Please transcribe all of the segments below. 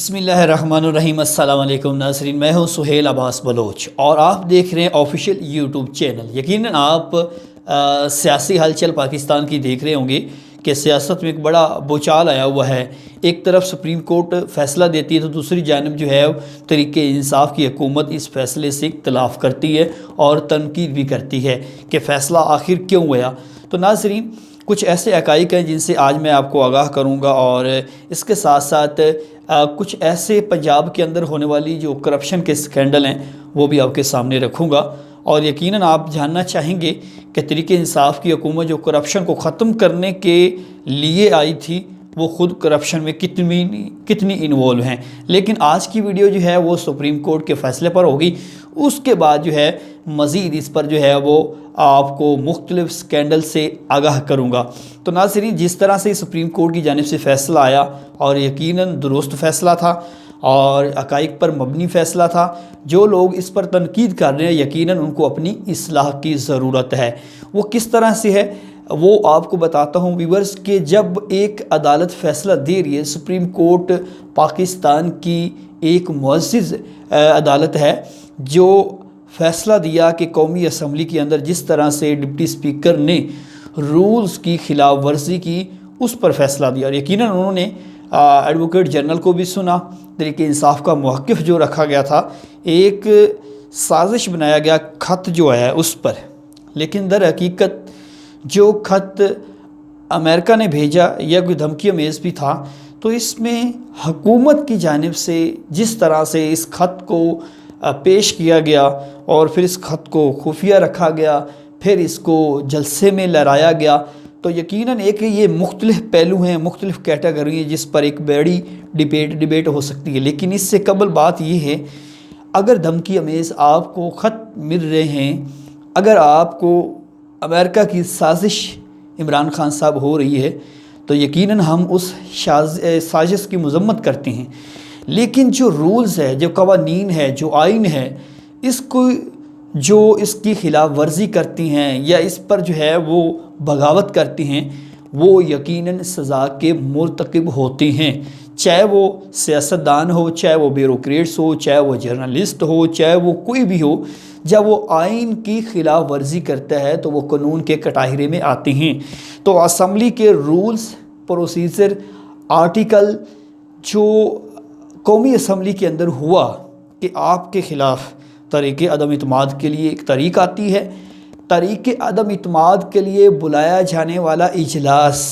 बिस्मिल्लाहिर्रहमानिर्रहीम। अस्सलाम वालेकुम नाज़रीन, मैं हूं सुहेल अब्बास बलोच और आप देख रहे हैं ऑफिशियल यूट्यूब चैनल। यकीनन आप सियासी हलचल पाकिस्तान की देख रहे होंगे कि सियासत में एक बड़ा भूचाल आया हुआ है। एक तरफ सुप्रीम कोर्ट फ़ैसला देती है तो दूसरी जानब जो है तरीके इंसाफ की हुकूमत इस फ़ैसले से इख्तलाफ करती है और तनकीद भी करती है कि फ़ैसला आखिर क्यों हुआ। तो नाज़रीन, कुछ ऐसे हक़ाइक़ हैं जिनसे आज मैं आपको आगाह करूंगा और इसके साथ साथ कुछ ऐसे पंजाब के अंदर होने वाली जो करप्शन के स्कैंडल हैं वो भी आपके सामने रखूंगा। और यकीनन आप जानना चाहेंगे कि तरीके इंसाफ की हुकूमत जो करप्शन को ख़त्म करने के लिए आई थी वो ख़ुद करप्शन में कितनी इन्वॉल्व हैं। लेकिन आज की वीडियो जो है वो सुप्रीम कोर्ट के फ़ैसले पर होगी। उसके बाद जो है मज़ीद इस पर जो है वो आपको मुख्तलिफ़ स्कैंडल से आगाह करूँगा। तो नाज़रीन, जिस तरह से सुप्रीम कोर्ट की जानिब से फ़ैसला आया और यकीनन दुरुस्त फ़ैसला था और हक़ाइक़ पर मबनी फ़ैसला था। जो लोग इस पर तनकीद कर रहे हैं यकीनन उनको अपनी इस्लाह की ज़रूरत है। वो किस तरह से है वो आपको बताता हूँ व्यूअर्स। कि जब एक अदालत फ़ैसला दे रही है, सुप्रीम कोर्ट पाकिस्तान की एक मुअज़्ज़ज़ अदालत है जो फ़ैसला दिया कि कौमी असम्बली के अंदर जिस तरह से डिप्टी स्पीकर ने रूल्स की खिलाफ वर्जी की उस पर फ़ैसला दिया और यकीनन उन्होंने एडवोकेट जनरल को भी सुना। तरीके इंसाफ का मौक़िफ़ जो रखा गया था, एक साजिश बनाया गया ख़त जो है उस पर। लेकिन दर हकीकत जो ख़त अमेरिका ने भेजा या कोई धमकी अमेज़ भी था, तो इसमें हुकूमत की जानिब से जिस तरह से इस ख़त को पेश किया गया और फिर इस ख़त को खुफिया रखा गया, फिर इसको जलसे में लहराया गया, तो यकीनन एक ये मुख्तलिफ़ पहलू हैं, मुख्तलिफ़ कैटेगरी हैं जिस पर एक बड़ी डिबेट हो सकती है। लेकिन इससे कबल बात ये है, अगर धमकी अमेज़ आपको ख़त मिल रहे हैं, अगर आपको अमेरिका की साजिश इमरान खान साहब हो रही है, तो यकीनन हम उस साजिश की मज़म्मत करते हैं। लेकिन जो रूल्स है, जो कवानीन है, जो आइन है, इसको जो इसकी खिलाफ वर्जी करती हैं या इस पर जो है वो बगावत करती हैं, वो यकीनन सज़ा के मुर्तकिब होती हैं। चाहे वो सियासतदान हो, चाहे वो ब्यूरोक्रेट्स हो, चाहे वो जर्नलिस्ट हो, चाहे वो कोई भी हो, जब वो आइन की खिलाफ वर्जी करता है तो वो कानून के कटाहरे में आते हैं। तो असम्बली के रूल्स प्रोसीजर आर्टिकल जो कौमी असम्बली के अंदर हुआ कि आपके ख़िलाफ़ तरीक़े अदम इत्माद के लिए एक तारीख आती है। तरीक़े अदम इत्माद के लिए बुलाया जाने वाला इजलास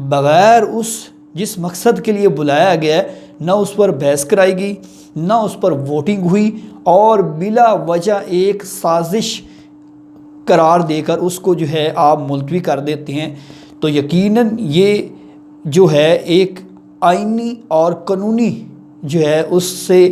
बग़ैर उस जिस मकसद के लिए बुलाया गया न उस पर बहस कराई गई, न उस पर वोटिंग हुई और बिला वजह एक साजिश करार देकर उसको जो है आप मुलतवी कर देते हैं। तो यकीनन ये जो है एक आइनी और कानूनी जो है उससे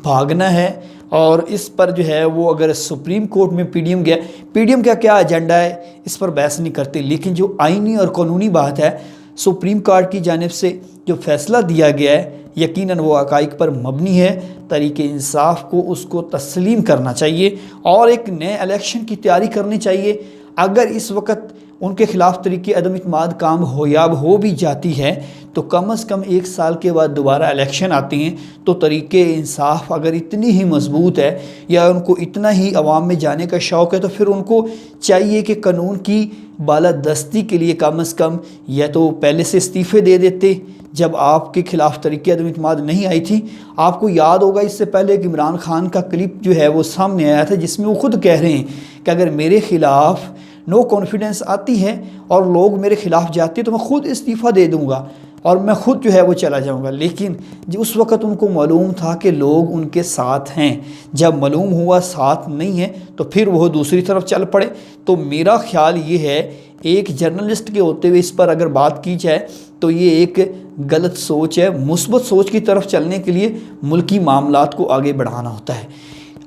भागना है। और इस पर जो है वो अगर सुप्रीम कोर्ट में पीडीएम का क्या एजेंडा है इस पर बहस नहीं करते। लेकिन जो आइनी और कानूनी बात है, सुप्रीम कोर्ट की जानिब से जो फ़ैसला दिया गया है यकीनन वो हक़ाइक़ पर मबनी है। तरीके इंसाफ को उसको तस्लीम करना चाहिए और एक नए इलेक्शन की तैयारी करनी चाहिए। अगर इस वक्त उनके ख़िलाफ़ तरीके अदम इत्माद कामयाब हो भी जाती है तो कम से कम 1 साल के बाद दोबारा इलेक्शन आती हैं। तो तरीके इंसाफ अगर इतनी ही मजबूत है या उनको इतना ही अवाम में जाने का शौक़ है तो फिर उनको चाहिए कि कानून की बालादस्ती के लिए कम से कम या तो पहले से इस्तीफ़े दे देते। जब आपके ख़िलाफ़ तरीके अदम इत्माद नहीं आई थी, आपको याद होगा इससे पहले कि इमरान खान का क्लिप जो है वो सामने आया था जिसमें वो ख़ुद कह रहे हैं कि अगर मेरे ख़िलाफ़ नो कॉन्फिडेंस आती है और लोग मेरे ख़िलाफ़ जाते हैं तो मैं ख़ुद इस्तीफ़ा दे दूँगा और मैं ख़ुद जो है वो चला जाऊँगा। लेकिन जो उस वक़्त उनको मालूम था कि लोग उनके साथ हैं, जब मालूम हुआ साथ नहीं है तो फिर वो दूसरी तरफ चल पड़े। तो मेरा ख़्याल ये है, एक जर्नलिस्ट के होते हुए इस पर अगर बात की जाए तो ये एक गलत सोच है। मुस्बत सोच की तरफ चलने के लिए मुल्की मामलात को आगे बढ़ाना होता है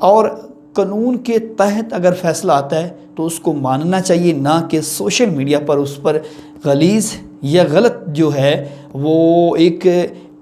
और कानून के तहत अगर फ़ैसला आता है तो उसको मानना चाहिए, ना कि सोशल मीडिया पर उस पर गलीज़ या गलत जो है वो एक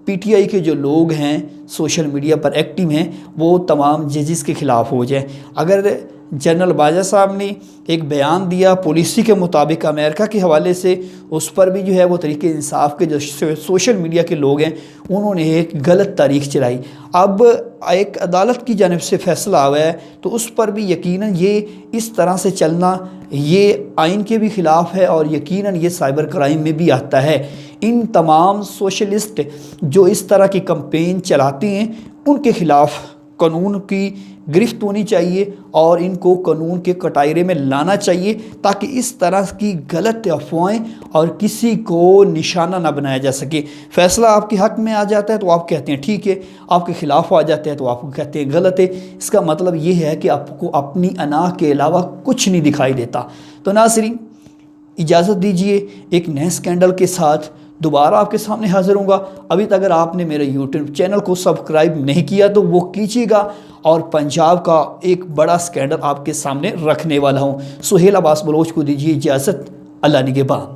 पीटीआई के जो लोग हैं सोशल मीडिया पर एक्टिव हैं वो तमाम जजेस के ख़िलाफ़ हो जाए। अगर जनरल बाजवा साहब ने एक बयान दिया पॉलिसी के मुताबिक अमेरिका के हवाले से, उस पर भी जो है वो तरीके इंसाफ के जो सोशल मीडिया के लोग हैं उन्होंने एक गलत तारीख चलाई। अब एक अदालत की जानिब से फ़ैसला हुआ है तो उस पर भी यकीनन ये इस तरह से चलना ये आइन के भी ख़िलाफ़ है और यकीनन ये साइबर क्राइम में भी आता है। इन तमाम सोशलिस्ट जो इस तरह की कैंपेन चलाते हैं उनके ख़िलाफ़ कानून की गिरफ्त होनी चाहिए और इनको कानून के कटायरे में लाना चाहिए ताकि इस तरह की गलत अफवाहें और किसी को निशाना ना बनाया जा सके। फ़ैसला आपके हक़ में आ जाता है तो आप कहते हैं ठीक है, आपके ख़िलाफ़ आ जाता है तो आप कहते हैं गलत है। इसका मतलब ये है कि आपको अपनी अना के अलावा कुछ नहीं दिखाई देता। तो नाज़रीन, इजाज़त दीजिए, एक नए स्कैंडल के साथ दोबारा आपके सामने हाज़िर होऊंगा। अभी तक अगर आपने मेरे यूट्यूब चैनल को सब्सक्राइब नहीं किया तो वो कीजिएगा और पंजाब का एक बड़ा स्कैंडल आपके सामने रखने वाला हूँ। सुहेल अब्बास बलोच को दीजिए इजाज़त। अल्लाह निगहबान।